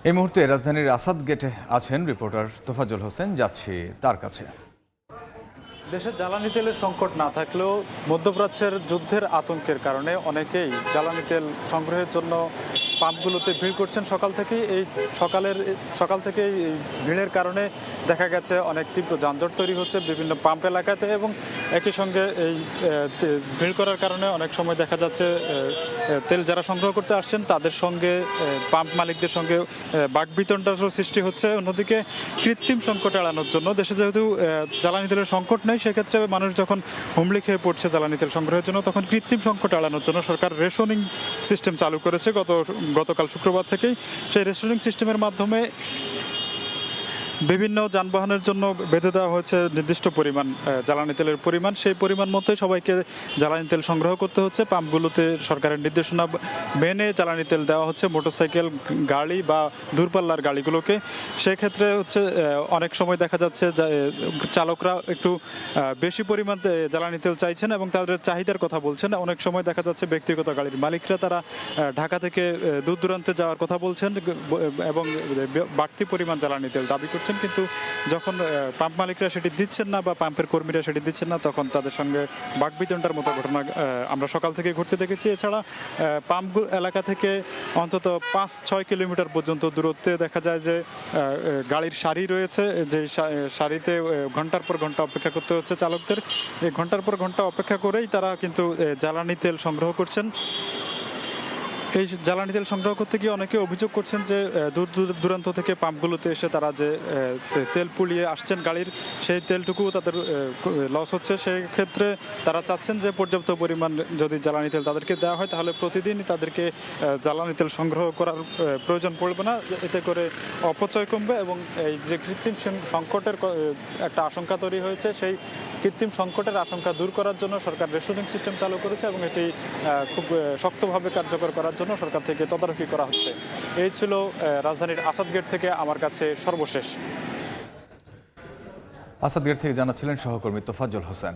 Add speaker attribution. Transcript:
Speaker 1: এই মুহূর্তে রাজধানীর আসাদ গেটে আছেন রিপোর্টার তোফাজ্জল হোসেন, যাচ্ছি তার কাছে।
Speaker 2: দেশে জ্বালানি তেলের সংকট না থাকলেও মধ্যপ্রাচ্যের যুদ্ধের আতঙ্কের কারণে অনেকেই জ্বালানি তেল সংগ্রহের জন্য পাম্পগুলোতে ভিড় করছেন সকাল থেকেই। সকাল থেকেই এই ভিড়ের কারণে দেখা গেছে অনেক তীব্র যানজট তৈরি হচ্ছে বিভিন্ন পাম্প এলাকাতে, এবং একই সঙ্গে এই ভিড় করার কারণে অনেক সময় দেখা যাচ্ছে তেল যারা সংগ্রহ করতে আসছেন তাদের সঙ্গে পাম্প মালিকদের সঙ্গে বাকবিতণ্ডারও সৃষ্টি হচ্ছে। অন্যদিকে কৃত্রিম সংকট এড়ানোর জন্য দেশে যেহেতু জ্বালানি তেলের সংকট নেই, সেক্ষেত্রে মানুষ যখন হুমড়ি খেয়ে পড়ছে জ্বালানি তেল সংগ্রহের জন্য, তখন কৃত্রিম সংকট এড়ানোর জন্য সরকার রেশনিং সিস্টেম চালু করেছে গতকাল শুক্রবার থেকেই। সেই রেশনিং সিস্টেমের মাধ্যমে বিভিন্ন যানবাহনের জন্য বেঁধে দেওয়া হয়েছে নির্দিষ্ট পরিমাণ জ্বালানি তেলের পরিমাণ। সেই পরিমাণ মতোই সবাইকে জ্বালানি তেল সংগ্রহ করতে হচ্ছে। পাম্পগুলোতে সরকারের নির্দেশনা মেনে জ্বালানি তেল দেওয়া হচ্ছে মোটরসাইকেল, গাড়ি বা দূরপাল্লার গাড়িগুলোকে। সেক্ষেত্রে হচ্ছে অনেক সময় দেখা যাচ্ছে চালকরা একটু বেশি পরিমাণ জ্বালানি তেল চাইছেন এবং তাদের চাহিদার কথা বলছেন। অনেক সময় দেখা যাচ্ছে ব্যক্তিগত গাড়ির মালিকরা তারা ঢাকা থেকে দূর দূরান্তে যাওয়ার কথা বলছেন এবং বাড়তি পরিমাণ জ্বালানি তেল দাবি করছেন, কিন্তু যখন পাম্প মালিকরা সেটি দিচ্ছেন না বা পাম্পের কর্মীরা সেটি দিচ্ছেন না, তখন তাদের সঙ্গে বাকবিতণ্ডার মতো ঘটনা আমরা সকাল থেকে ঘটতে দেখেছি। এছাড়া পাম্প এলাকা থেকে অন্তত 5-6 কিলোমিটার পর্যন্ত দূরত্বে দেখা যায় যে গাড়ির সারি রয়েছে, যে সারিতে ঘন্টার পর ঘন্টা অপেক্ষা করতে হচ্ছে চালকদের। এই ঘন্টার পর ঘন্টা অপেক্ষা করেই তারা কিন্তু জ্বালানি তেল সংগ্রহ করছেন। এই জ্বালানি তেল সংগ্রহ করতে গিয়ে অনেকে অভিযোগ করছেন যে দূর দূরান্ত থেকে পাম্পগুলোতে এসে তারা যে তেল পুড়িয়ে আসছেন গাড়ির, সেই তেলটুকু তাদের লস হচ্ছে। সেই ক্ষেত্রে তারা চাচ্ছেন যে পর্যাপ্ত পরিমাণ যদি জ্বালানি তেল তাদেরকে দেওয়া হয়, তাহলে প্রতিদিনই তাদেরকে জ্বালানি তেল সংগ্রহ করার প্রয়োজন পড়বে না। এতে করে অপচয় কমবে এবং এই যে কৃত্রিম সংকটের একটা আশঙ্কা তৈরি হয়েছে, সেই কৃত্রিম সংকটের আশঙ্কা দূর করার জন্য সরকার রেশনিং সিস্টেম চালু করেছে এবং এটি খুব শক্তভাবে কার্যকর করার জন্য সরকার থেকে তদারকি করা হচ্ছে। এই ছিল রাজধানীর আসাদ গেট থেকে আমার কাছে সর্বশেষ।
Speaker 1: আসাদ গেট থেকে জানাচ্ছিলেন সহকর্মী তোফাজ্জল হোসেন।